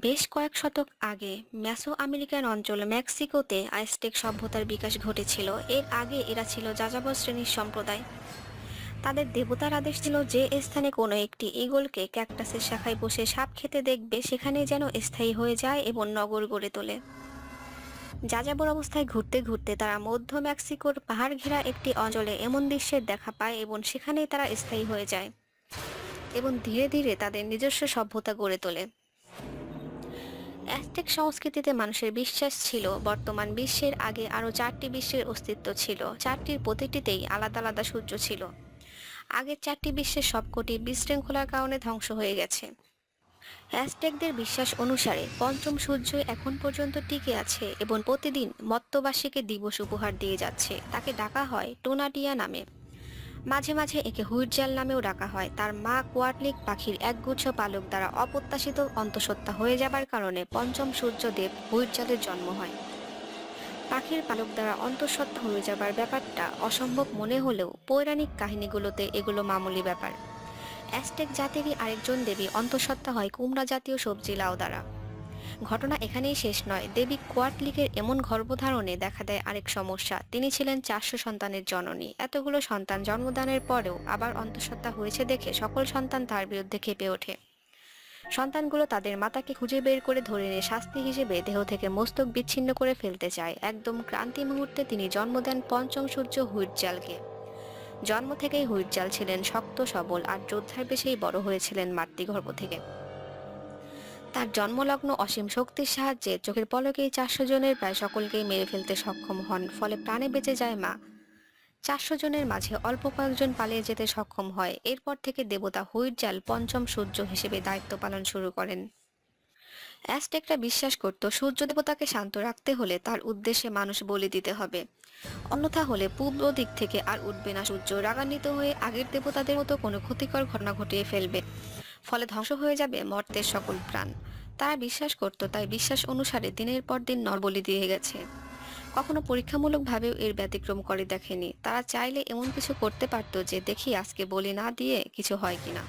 বেশ কয়েক শতক আগে মেসো আমেরিকান অঞ্চল মেক্সিকোতে আইজটেক সভ্যতার বিকাশ ঘটেছিল। এর আগে এরা ছিল যাযাবর শ্রেণীর সম্প্রদায়। তাদের দেবতার আদেশ ছিল যে স্থানে কোনো একটি ঈগলকে ক্যাকটাসের শাখায় বসে সাপ খেতে দেখবে সেখানেই যেন স্থায়ী হয়ে যায় এবং নগর গড়ে তোলে। যাযাবর অবস্থায় ঘুরতে ঘুরতে তারা মধ্য মেক্সিকোর পাহাড় ঘেরা একটি অঞ্চলে এমন দৃশ্যের দেখা পায় এবং সেখানেই তারা স্থায়ী হয়ে যায় এবং ধীরে ধীরে তাদের নিজস্ব সভ্যতা গড়ে তোলে। অ্যাজটেক সংস্কৃতিতে মানুষের বিশ্বাস ছিল বর্তমান বিশ্বের আগে আরও 4টি বিশ্বের অস্তিত্ব ছিল। 4টির প্রতিটিতেই আলাদা আলাদা সূর্য ছিল। আগের 4টি বিশ্বের সবকটি বিশৃঙ্খলার কারণে ধ্বংস হয়ে গেছে। অ্যাজটেকদের বিশ্বাস অনুসারে পঞ্চম সূর্য এখন পর্যন্ত টিকে আছে এবং প্রতিদিন মত্তবাসীকে দিবস উপহার দিয়ে যাচ্ছে। তাকে ডাকা হয় টোনাটিয়া নামে। মাঝে মাঝে একে হুইটজাল নামেও ডাকা হয়। তার মা কোয়াটলিক পাখির একগুচ্ছ পালক দ্বারা অপ্রত্যাশিত অন্তঃসত্ত্বা হয়ে যাবার কারণে পঞ্চম সূর্যদেব হুইটজালের জন্ম হয়। পাখির পালক দ্বারা অন্তঃসত্ত্বা হয়ে যাবার ব্যাপারটা অসম্ভব মনে হলেও পৌরাণিক কাহিনীগুলোতে এগুলো মামুলি ব্যাপার। অ্যাজটেক জাতিরই আরেকজন দেবী অন্তঃসত্ত্বা হয় কুমড়া জাতীয় সবজি লাউ দ্বারা। ঘটনা এখানেই শেষ নয়। দেবী কোয়াটলিকের এমন গর্ভধারণে দেখা দেয় আরেক সমস্যা। তিনি ছিলেন 400 সন্তানের জননী। এতগুলো সন্তান জন্মদানের পরেও আবার অন্তঃসত্ত্বা হয়েছে দেখে সকল সন্তান তার বিরুদ্ধে ক্ষেপে ওঠে। সন্তানগুলো তাদের মাতাকে খুঁজে বের করে ধরে নিয়ে শাস্তি হিসেবে দেহ থেকে মস্তক বিচ্ছিন্ন করে ফেলতে চায়। একদম ক্রান্তি মুহূর্তে তিনি জন্ম দেন পঞ্চম সূর্য হুইটজালকে। জন্ম থেকেই হুইটজাল ছিলেন শক্ত সবল আর যোদ্ধার বেশেই বড় হয়েছিলেন মাতৃগর্ভ থেকে। তার জন্মলগ্ন অসীম শক্তির সাহায্যে চোখের পলকেই 400 জনের প্রায় সকলকেই মেরে ফেলতে সক্ষম হন। ফলে প্রাণে বেঁচে যায় মা। 400 জনের মাঝে অল্প কয়েকজন পালিয়ে যেতে সক্ষম হয়। এরপর থেকে দেবতা হুইটজাল পঞ্চম সূর্য হিসেবে দায়িত্ব পালন শুরু করেন। অ্যাজটেকরা বিশ্বাস করত সূর্য দেবতাকে শান্ত রাখতে হলে তার উদ্দেশ্যে মানুষ বলি দিতে হবে, অন্যথা হলে পূর্ব দিক থেকে আর উঠবে না সূর্য। রাগান্বিত হয়ে আগের দেবতাদের মতো কোনো ক্ষতিকর ঘটনা ঘটিয়ে ফেলবে, ফলে ধ্বংস হয়ে যাবে মর্তের সকল প্রাণ। তারা বিশ্বাস করত, তাই বিশ্বাস অনুসারে দিনের পর দিন নরবলি দিয়ে গেছে। কখনো পরীক্ষামূলকভাবেও এর ব্যতিক্রম করে দেখেনি। তারা চাইলে এমন কিছু করতে পারত যে দেখি আজকে বলি না দিয়ে কিছু হয় কিনা।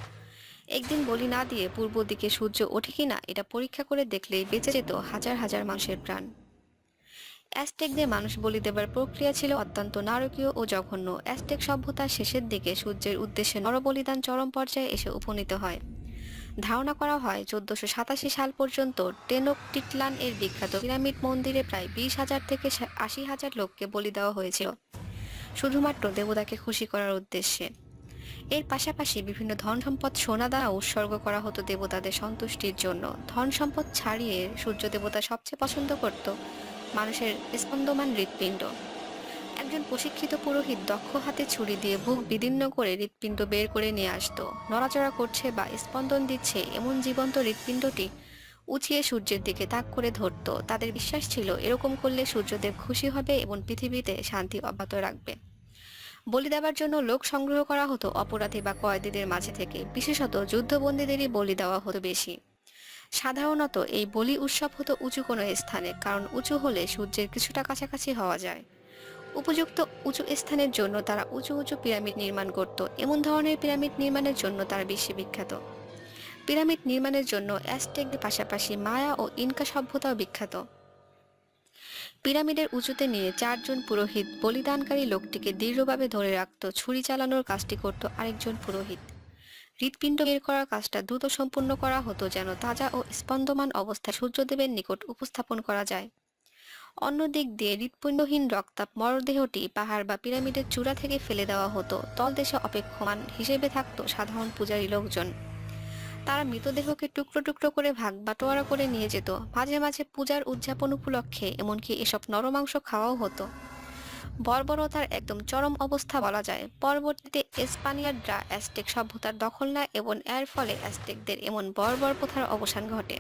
একদিন বলি না দিয়ে পূর্ব দিকে সূর্য ওঠে কিনা এটা পরীক্ষা করে দেখলেই বেঁচে যেত হাজার হাজার মানুষের প্রাণ। অ্যাজটেকদের মানুষ বলি দেবার প্রক্রিয়া ছিল অত্যন্ত নারকীয় ও জঘন্য। অ্যাজটেক সভ্যতার শেষের দিকে সূর্যের উদ্দেশ্যে নরবলিদান চরম পর্যায়ে এসে উপনীত হয়। ধারণা করা হয় 1487 সাল পর্যন্ত টেনোকটিটলান এর বিখ্যাত পিরামিড মন্দিরে প্রায় 20,000 থেকে 80,000 লোককে বলি দেওয়া হয়েছিল, শুধুমাত্র দেবতাকে খুশি করার উদ্দেশ্যে। এর পাশাপাশি বিভিন্ন ধন সম্পদ সোনা দ্বারা উৎসর্গ করা হতো দেবতাদের সন্তুষ্টির জন্য। ধন সম্পদ ছাড়িয়ে সূর্য দেবতা সবচেয়ে পছন্দ করত মানুষের স্পন্দমান হৃৎপিণ্ড। একজন প্রশিক্ষিত পুরোহিত দক্ষ হাতে ছুরি দিয়ে বুক বিদীর্ণ করে হৃৎপিণ্ড বের করে নিয়ে আসতো। নড়াচড়া করছে বা স্পন্দন দিচ্ছে এমন জীবন্ত হৃৎপিণ্ডটি উঁচিয়ে সূর্যের দিকে তাক করে ধরত। তাদের বিশ্বাস ছিল এরকম করলে সূর্যদেব খুশি হবে এবং পৃথিবীতে শান্তি অব্যাহত রাখবে। বলি দেওয়ার জন্য লোক সংগ্রহ করা হতো অপরাধী বা কয়েদিদের মাঝে থেকে। বিশেষত যুদ্ধবন্দীদেরই বলি দেওয়া হতো বেশি। সাধারণত এই বলি উৎসব হতো উঁচু কোনো স্থানে, কারণ উঁচু হলে সূর্যের কিছুটা কাছাকাছি হওয়া যায়। উপযুক্ত উঁচু স্থানের জন্য তারা উঁচু উঁচু পিরামিড নির্মাণ করত। এমন ধরনের পিরামিড নির্মাণের জন্য তারা বিশ্বে বিখ্যাত। পিরামিড নির্মাণের জন্য অ্যাজটেকদের পাশাপাশি মায়া ও ইনকা সভ্যতাও বিখ্যাত। পিরামিডের উঁচুতে নিয়ে 4 জন পুরোহিত বলিদানকারী লোকটিকে দৃঢ়ভাবে ধরে রাখত। ছুরি চালানোর কাজটি করত আরেকজন পুরোহিত। হৃৎপিণ্ড বের করার কাজটা দ্রুত সম্পূর্ণ করা হতো যেন তাজা ও স্পন্দমান অবস্থায় সূর্যদেবের নিকট উপস্থাপন করা যায়। অন্য দিক দিয়ে হৃৎপিণ্ডহীন রক্তাভ মরদেহটি পাহাড় বা পিরামিডের চূড়া থেকে ফেলে দেওয়া হতো। তলদেশে অপেক্ষমান হিসেবে থাকত সাধারণ পূজারী লোকজন। তারা মৃতদেহকে টুকরো টুকরো করে ভাগ বাটোয়ারা করে নিয়ে যেত। মাঝে মাঝে পূজার উদযাপন উপলক্ষে এমনকি এসব নরমাংস খাওয়াও হতো। বর্বরতার একদম চরম অবস্থা বলা যায়। পরবর্তীতে স্পানিয়ার্ডরা অ্যাজটেক সভ্যতার দখল নেয় এবং এর ফলে অ্যাজটেকদের এমন বর্বর প্রথার অবসান ঘটে।